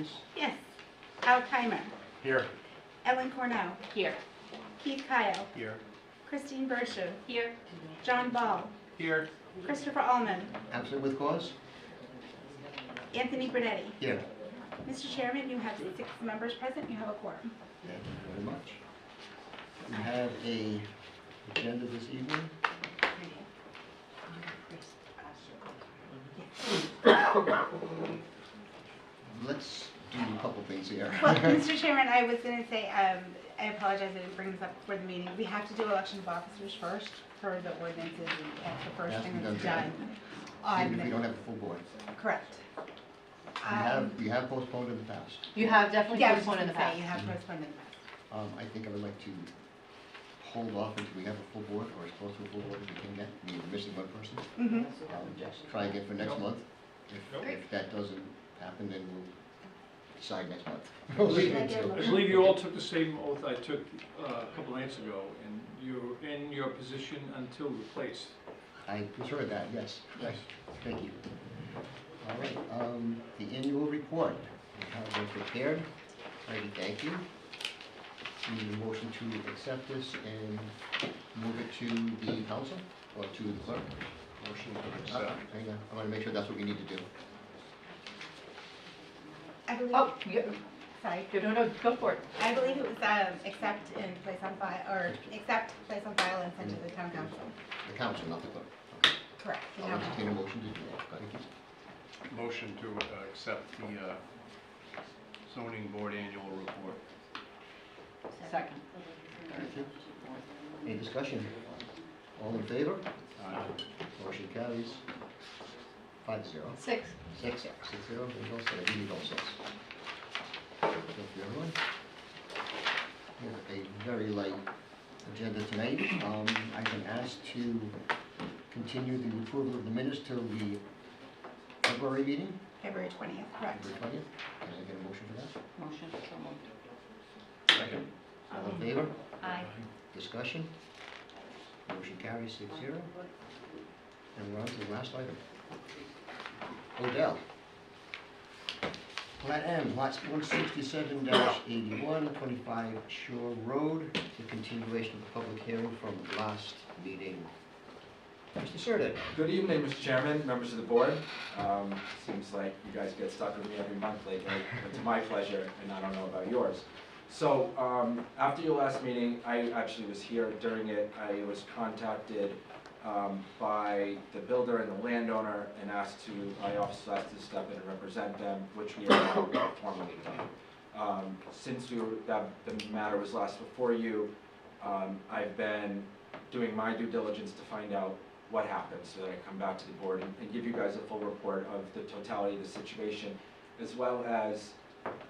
please? Yes. Al Keimer. Here. Ellen Cornell. Here. Keith Kyle. Here. Christine Bershu. Here. John Ball. Here. Christopher Allman. Absent with cause? Anthony Bernetti. Here. Mr. Chairman, you have 6 members present. You have a quorum. Thank you very much. We have a agenda this evening. Let's do a couple things here. Well, Mr. Chairman, I was going to say, I apologize I didn't bring this up before the meeting. We have to do election of officers first for the ordinances, and that's the first Has to thing be that's done done. Even if we don't have a full board. Correct. We have postponed in the past. You have definitely Yeah, I was postponed in the gonna say, past. you have postponed in the past. I think I would like to hold off until we have a full board, or as close to a full board as we can get. We're missing one person. Try again for next month. If that doesn't happen, then we'll decide next month. I believe you all took the same oath I took a couple nights ago, and you're in your position until replaced. I prefer that, yes. Yes. Thank you. All right, the annual report, we have been prepared. Heidi, thank you. Need a motion to accept this and move it to the council, or to the clerk? Motion to accept. Hang on, I want to make sure that's what we need to do. I believe, Oh, yeah. sorry. No, go for it. I believe it was accept and place on file, or accept, place on file, and send to the town council. The council, not the clerk. Okay. Correct. the I'll town entertain a council. motion to do that. Go ahead, please. Motion to accept the zoning board annual report. Second. Thank you. Any discussion? All in favor? Aye. Motion carries 5-0. 6. 6-0. There's all six. I do need all 6. Thank you, everyone. We have a very light agenda tonight. I've been asked to continue the approval of the minutes till the February meeting, February 20th, correct. February 20th. Can I get a motion for that? Motion. So moved. Second. All in favor? Aye. Discussion? Motion carries 6-0. And we're on to the last item. Odell. Plat M, lots 167-81, 25 Shore Road, the continuation of the public hearing from last meeting. Mr. Surdick. Good evening, Mr. Chairman, members of the board. Seems like you guys get stuck with me every month lately, but to my pleasure, and I don't know about yours. So after your last meeting, I actually was here during it. I was contacted by the builder and the landowner and my office was asked to step in and represent them, which we have now formally done. Since the matter was last before you, I've been doing my due diligence to find out what happened so that I come back to the board and give you guys a full report of the totality of the situation, as well as,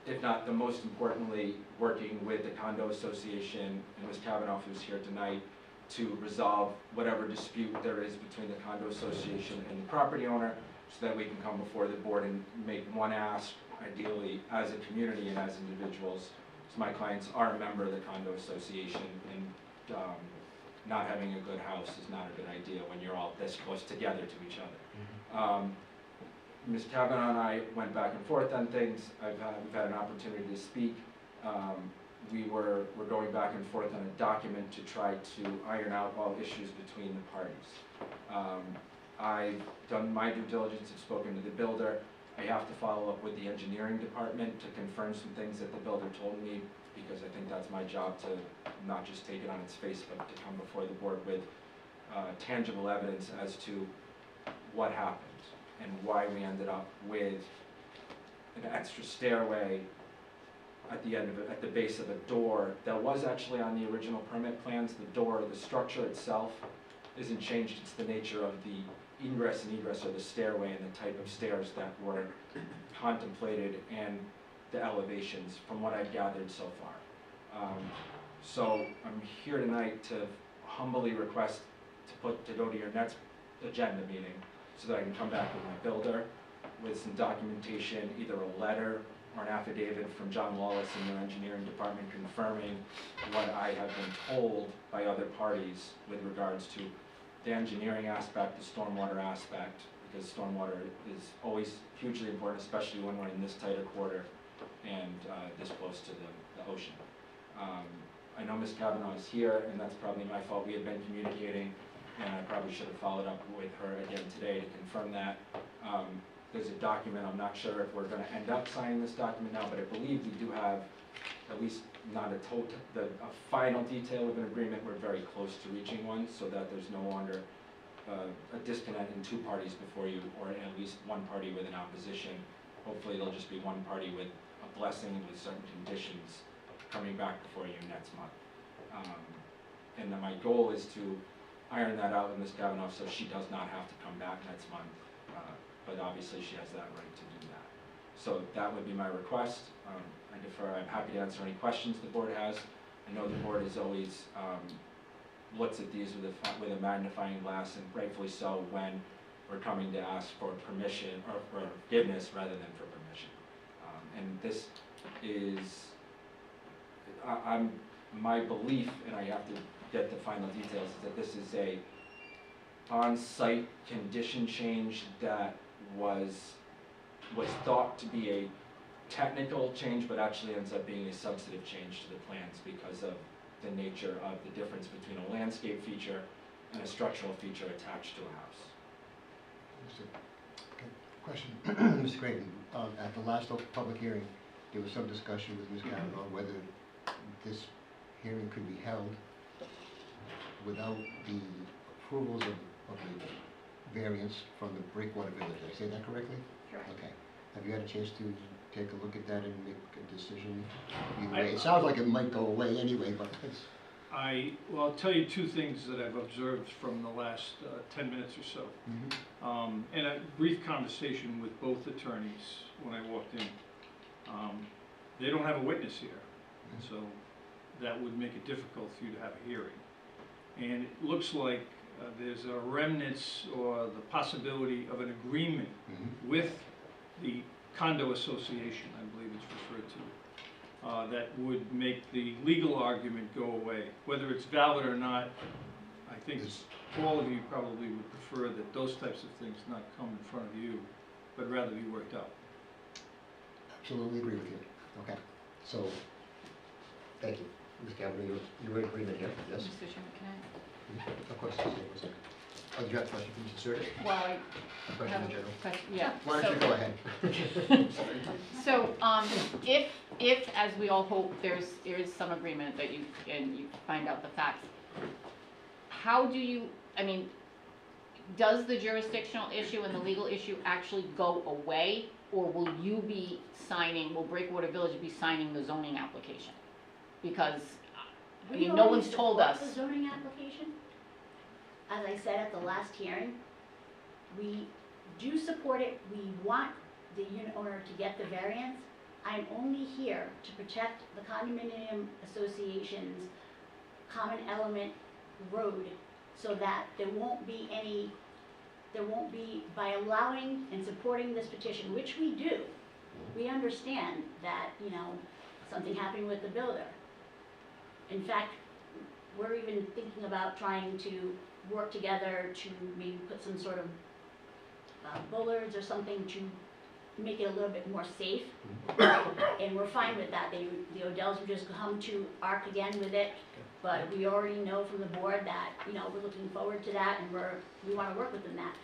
if not the most importantly, working with the condo association and Ms. Kavanaugh, who's here tonight, to resolve whatever dispute there is between the condo association and the property owner, so that we can come before the board and make one ask, ideally as a community and as individuals. So my clients are a member of the condo association, and not having a good house is not a good idea when you're all this close together to each other. Ms. Kavanaugh and I went back and forth on things. We've had an opportunity to speak. We're going back and forth on a document to try to iron out all issues between the parties. I've done my due diligence, I've spoken to the builder. I have to follow up with the engineering department to confirm some things that the builder told me, because I think that's my job to not just take it on its face, but to come before the board with tangible evidence as to what happened and why we ended up with an extra stairway at the end of it, at the base of a door that was actually on the original permit plans. The door, the structure itself isn't changed. It's the nature of the ingress and egress, or the stairway, and the type of stairs that were contemplated, and the elevations from what I've gathered so far. So I'm here tonight to humbly request to go to your next agenda meeting so that I can come back with my builder with some documentation, either a letter or an affidavit from John Wallace in your engineering department confirming what I have been told by other parties with regards to the engineering aspect, the stormwater aspect, because stormwater is always hugely important, especially when we're in this tight a quarter. and this close to the ocean. I know Ms. Kavanaugh is here, and that's probably my fault. We had been communicating, and I probably should have followed up with her again today to confirm that. There's a document, I'm not sure if we're gonna end up signing this document now, but I believe we do have at least not a final detail of an agreement. We're very close to reaching one, so that there's no longer a disconnect in two parties before you, or at least one party with an opposition. Hopefully there'll just be one party with a blessing with certain conditions coming back before you next month. And then my goal is to iron that out with Ms. Kavanaugh so she does not have to come back next month. But obviously she has that right to do that. So that would be my request. I defer, I'm happy to answer any questions the board has. I know the board is always looks at these with a magnifying glass, and rightfully so when we're coming to ask for permission or for forgiveness rather than for permission. And this is, my belief, and I have to get the final details, is that this is a on-site condition change that was thought to be a technical change, but actually ends up being a substantive change to the plans because of the nature of the difference between a landscape feature and a structural feature attached to a house. Okay. Question, Mr. Creighton, at the last public hearing, there was some discussion with Ms. Kavanaugh whether this hearing could be held without the approvals of the variance from the Breakwater Village. Did I say that correctly? Correct. Okay. Have you had a chance to take a look at that and make a decision either way? It sounds like it might go away anyway, but it's... Well, I'll tell you two things that I've observed from the last 10 minutes or so. Mm-hmm. In a brief conversation with both attorneys when I walked in, they don't have a witness here, so that would make it difficult for you to have a hearing. And it looks like there's a remnants or the possibility of an agreement with the condo association, I believe it's referred to, that would make the legal argument go away. Whether it's valid or not, I think all of you probably would prefer that those types of things not come in front of you, but rather be worked out. Absolutely agree with you. Okay. So, thank you. Ms. Kavanaugh, you're in agreement here, yes? Mr. Chairman, can Of course, just one second. Oh, do you have a question for Mr. Surtees? I? Well, I A question have in a general? question, yeah. Why don't you go ahead? So, if, as we all hope, there is some agreement that you find out the facts, how do you, I mean, does the jurisdictional issue and the legal issue actually go away? Or will you be signing, will Breakwater Village be signing the zoning application? Because, I mean, no one's told us. We already support the zoning application. As I said at the last hearing, we do support it. We want the unit owner to get the variance. I'm only here to protect the condominium association's common element road so that there won't be, by allowing and supporting this petition, which we do, we understand that, you know, something happened with the builder. In fact, we're even thinking about trying to work together to maybe put some sort of bollards or something to make it a little bit more safe. And we're fine with that. The Odells would just come to ARC again with it. But we already know from the board that, you know, we're looking forward to that and we want to work with them that.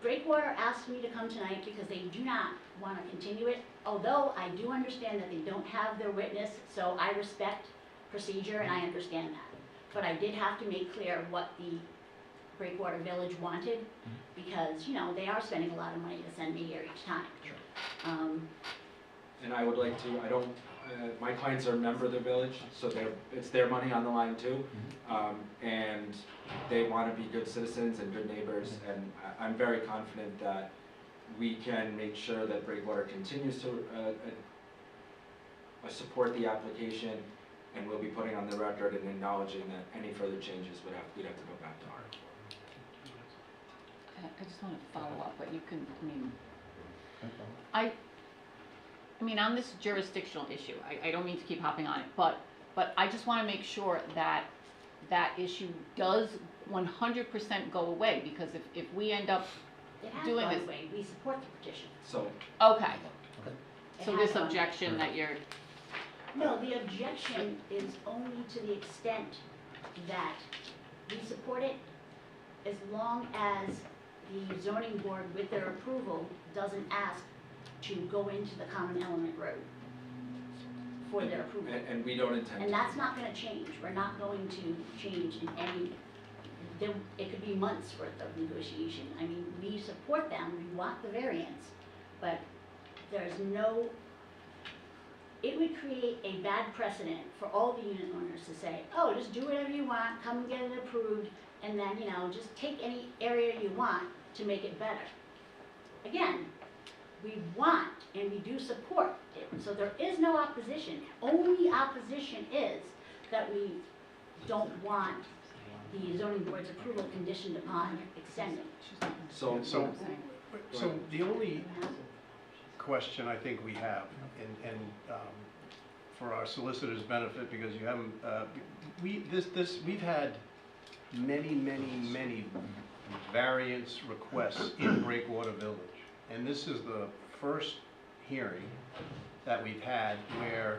Breakwater asked me to come tonight because they do not want to continue it, although I do understand that they don't have their witness, so I respect procedure and I understand that. But I did have to make clear what the Breakwater Village wanted because, you know, they are spending a lot of money to send me here each time. And I would like to, my clients are a member of the village, so it's their money on the line too. And they want to be good citizens and good neighbors, and I'm very confident that we can make sure that Breakwater continues to support the application, and we'll be putting on the record and acknowledging that any further changes we'd have to go back to ARC. I just want to follow up, but you can, I mean, on this jurisdictional issue, I don't mean to keep hopping on it, but I just want to make sure that that issue does 100% go away, because if we end up It has doing gone this. away. We support the petition. So, Okay. So this objection that you're, No, the objection is only to the extent that we support it as long as the zoning board, with their approval, doesn't ask to go into the common element road for their approval. And we don't intend to. And that's not gonna change. We're not going to change in any, it could be months worth of negotiation. I mean, we support them, we want the variance, but there's no, it would create a bad precedent for all the unit owners to say, oh, just do whatever you want, come and get it approved, and then, you know, just take any area you want to make it better. Again, we want and we do support it, so there is no opposition. Only opposition is that we don't want the zoning board's approval conditioned upon extending. So, So the only question I think we have, and for our solicitor's benefit, because you haven't, we've had many variance requests in Breakwater Village. And this is the first hearing that we've had where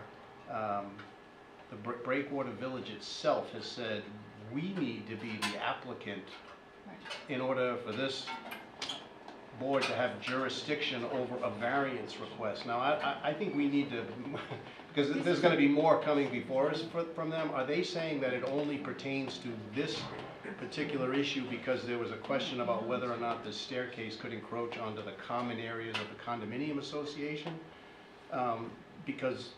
the Breakwater Village itself has said, we need to be the applicant in order for this board to have jurisdiction over a variance request. Now, I think we need to, because there's going to be more coming before us from them. Are they saying that it only pertains to this particular issue because there was a question about whether or not the staircase could encroach onto the common areas of the condominium association? Because,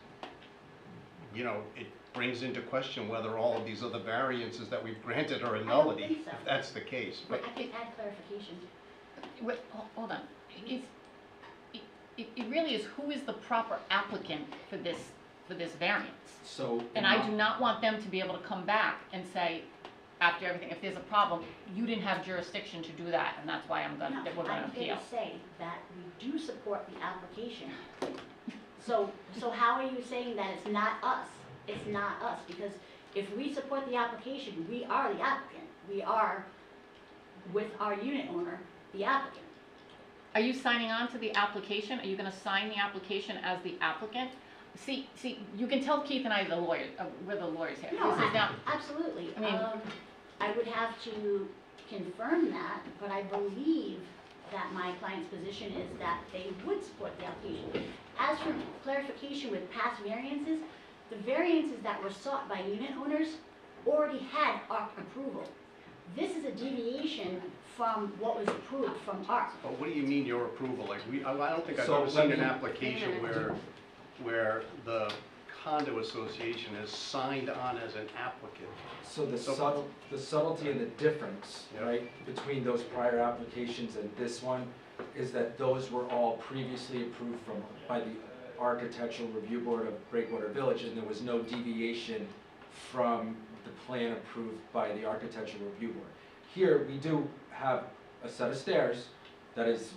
you know, it brings into question whether all of these other variances that we've granted are a nullity, I don't think so. if that's the case. I But can add clarification. wait, hold on. It really is, who is the proper applicant for this variance? so. And I do not want them to be able to come back and say, after everything, if there's a problem, you didn't have jurisdiction to do that, and that's why that we're gonna appeal. I'm going to say that we do support the application. So how are you saying that it's not us? It's not us, because if we support the application, we are the applicant. We are, with our unit owner, the applicant. Are you signing on to the application? Are you gonna sign the application as the applicant? See, you can tell Keith and I, the lawyers, we're the lawyers here. No, This is now, absolutely. I mean- I would have to confirm that, but I believe that my client's position is that they would support the application. As for clarification with past variances, the variances that were sought by unit owners already had ARC approval. This is a deviation from what was approved from ARC. But what do you mean your approval? Like, I don't think I've So ever seen let an me- application where the condo association is signed on as an applicant. So the So- subtlety and the difference, Yeah. right, between those prior applications and this one is that those were all previously approved by the Architectural Review Board of Breakwater Village, and there was no deviation from the plan approved by the Architectural Review Board. Here, we do have a set of stairs that has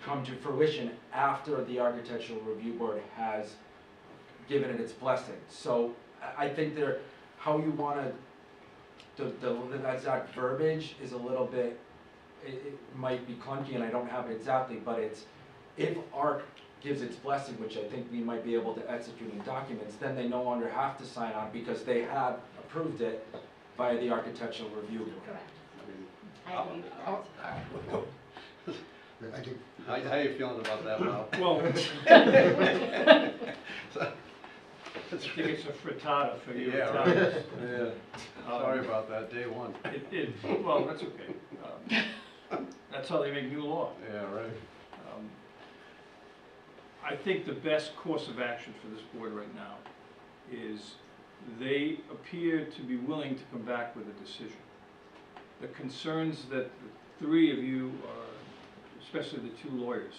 come to fruition after the Architectural Review Board has given it its blessing. So I think how you want to, the exact verbiage is a little bit, it might be clunky and I don't have it exactly, but it's, if ARC gives its blessing, which I think we might be able to execute in documents, then they no longer have to sign on because they have approved it by the Architectural Review Board. Correct. I I agree with that. oh, I think, How are you feeling about that, Bob? Well, I That's think it's a frittata for you Yeah, right. Italians. Yeah, sorry about that, day one. Well, that's okay. That's how they make new law. Yeah, right. I think the best course of action for this board right now is they appear to be willing to come back with a decision. The concerns that the three of you are, especially the two lawyers,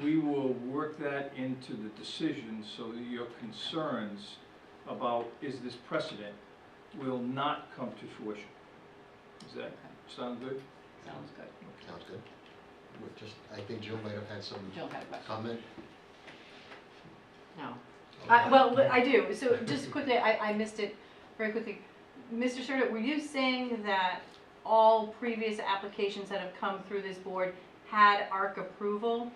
we will work that into the decision so that your concerns about is this precedent will not come to fruition. Does that sound good? sounds good. sounds good. I think Jill might have had some Jill had a question. comment. No. Well, I do. So just quickly, I missed it very quickly. Mr. Serta, were you saying that all previous applications that have come through this board had ARC approval?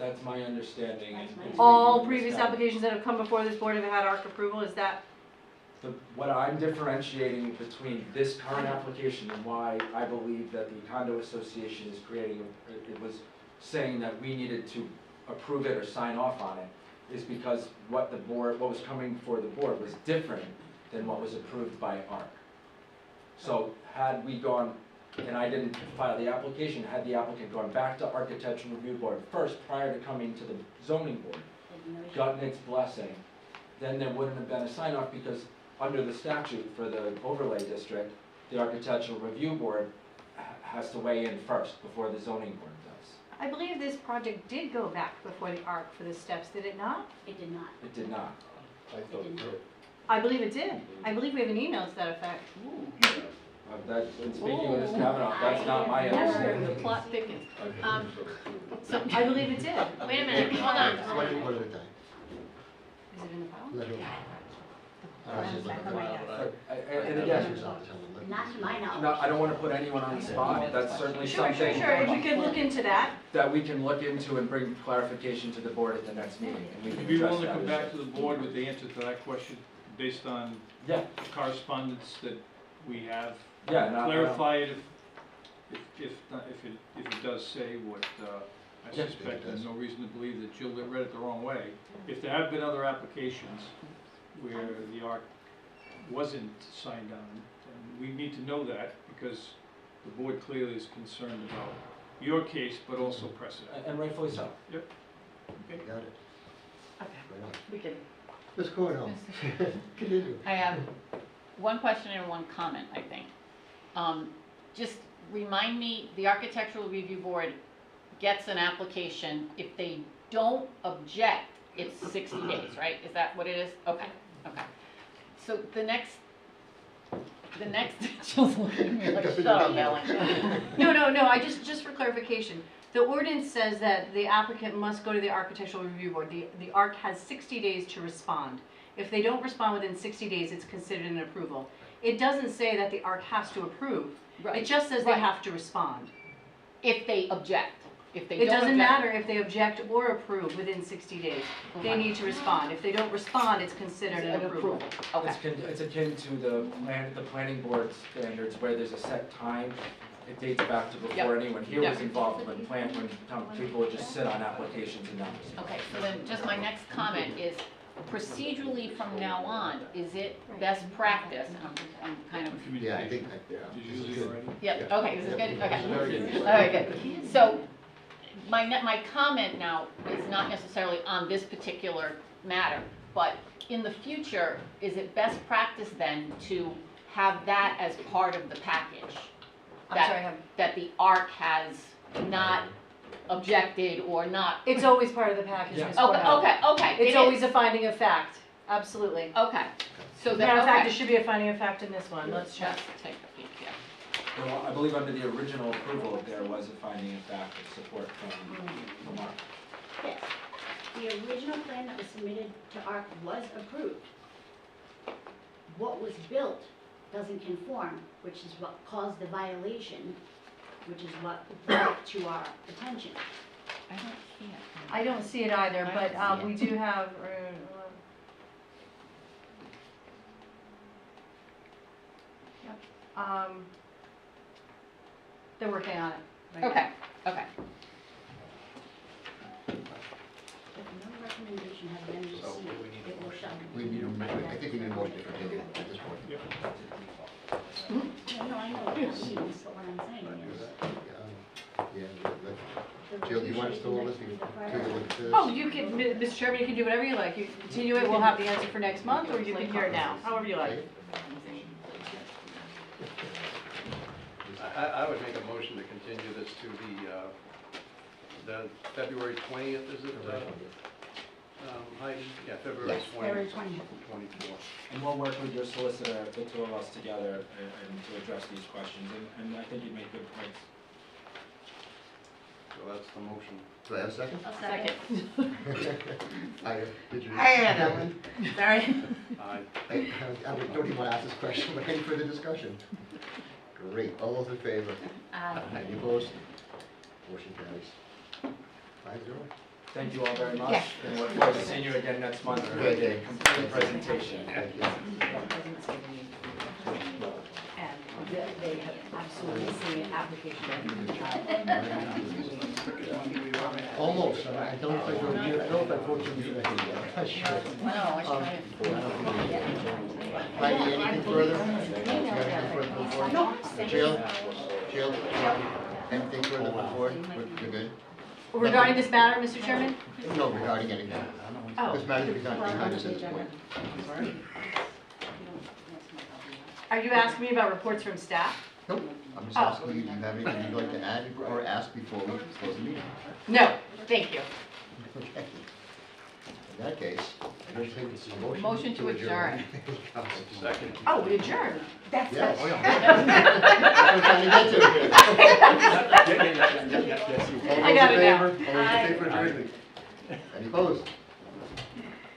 That's my understanding. That's my and All speaking with previous Scott. applications that have come before this board have had ARC approval, is that? What I'm differentiating between this current application and why I believe that the condo association is creating, it was saying that we needed to approve it or sign off on it, is because what was coming for the board was different than what was approved by ARC. So had we gone, and I didn't file the application, had the applicant gone back to Architectural Review Board first prior to coming to the zoning board, gotten its blessing, then there wouldn't have been a sign off because under the statute for the overlay district, the Architectural Review Board has to weigh in first before the zoning board does. I believe this project did go back before the ARC for the steps, did it not? It did not. It did not. I believe it did. I believe we have an email to that effect. In speaking with Ms. Kavanaugh, that's not my understanding. The plot thickens. So, I believe it did. wait a minute, hold on. One at a time. Is it in the file? Let her. And again, Not to my knowledge. no, I don't want to put anyone on the spot. That's certainly Sure, something If you could look into that. that we can look into and bring clarification to the board at the next meeting. And we Would can you be address willing to that come issue. back to the board with the answer to that question based on Yeah, correspondence that we have? yeah. and Clarify it if it does say what I Yeah, suspect, there's no reason to believe that Jill read it the wrong way. If there have been other applications where the ARC wasn't signed on, then we need to know that because the board clearly is concerned about your case, but also precedent. And rightfully so. Got it. Okay, Right on. we can. Ms. Cornell, continue. I have one question and one comment, I think. Just remind me, the Architectural Review Board gets an application. If they don't object, it's 60 days, right? Is that what it is? Okay, okay. So the next, Jill's looking at me like, shut up, Ellen. No, just for clarification. The ordinance says that the applicant must go to the Architectural Review Board. The ARC has 60 days to respond. If they don't respond within 60 days, it's considered an approval. It doesn't say that the ARC has to approve. It just says they Right. have to respond. If they object. If they It don't doesn't object- matter if they object or approve within 60 days. They Okay. need to respond. If they don't respond, it's considered an approval. Okay, It's akin to the planning board standards where there's a set time. It dates back to before anyone here was Yep. involved when people would just sit on applications and not. okay, so then just my next comment is procedurally from now on, is it best practice? And I'm kind of, Yeah, I think, Did this you is use it good. already? yep, okay, this is good, okay. Very good. All right, good. So, my comment now is not necessarily on this particular matter, but in the future, is it best practice then to have that as part of the package? I'm That- sorry, I have. That the ARC has not objected or not? It's always part of the package, Yeah. Ms. Okay, Cornell. okay, It's it always is. a finding of fact, absolutely. Okay, so then, Matter of fact, okay. it should be a finding of fact in this one, let's check. Let's take a peek here. Well, I believe under the original approval, there was a finding of fact of support from ARC. Yes, the original plan that was submitted to ARC was approved. What was built doesn't conform, which is what caused the violation, which is what brought it to our attention. I don't see it. I don't see it either, I but don't see we do have, they're working on it. right Okay, okay. If no recommendation has been So what do we received, need it to will shall We be. need, I think we need more to continue at this point. No, I know, what you mean, but what I'm saying is, Yeah, the Jill, do you want us to hold this? petition Take that a the look at this? Oh, you can, Mr. Chairman, you can do whatever you like. You can continue it, we'll have the answer for next month, or you can hear it now, however you like. I would make a motion to continue this to the February 20th, is it? Heidi? Yeah, February Yes, 20th. February 20th. 24th. And we'll work with your solicitor, the two of us together, and to address these questions, and I think you make good points. So that's the motion. Do I have a second? I'll second. Did you? I had that one, sorry. Aye. I don't even want to ask this question, but any further discussion? Great, all those in favor? Any opposed? Motion carries. 5-0. Thank you all very much. Yeah. And look forward to seeing you again next month for a complete presentation. Thank you. And they have absolutely seen an application. Almost, I don't know if I drove you, I don't know if I drove you yet. I'm not sure. Heidi, anything further? You got anything further before? No. Jill? Jill? Anything further before? You're good? Regarding this matter, Mr. Chairman? No, regarding anything. Oh. This matter is behind us at this point. Are you asking me about reports from staff? Nope, I'm just Oh. asking you, do you have anything you'd like to add or ask before we close the meeting? No, thank you. Okay. In that case. Motion to adjourn. Second. Oh, we adjourned. That's Yes. it. That's what I'm trying to get to. I got it now. All those in favor? All those in favor, adjournment? Any opposed?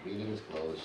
Meeting is closed.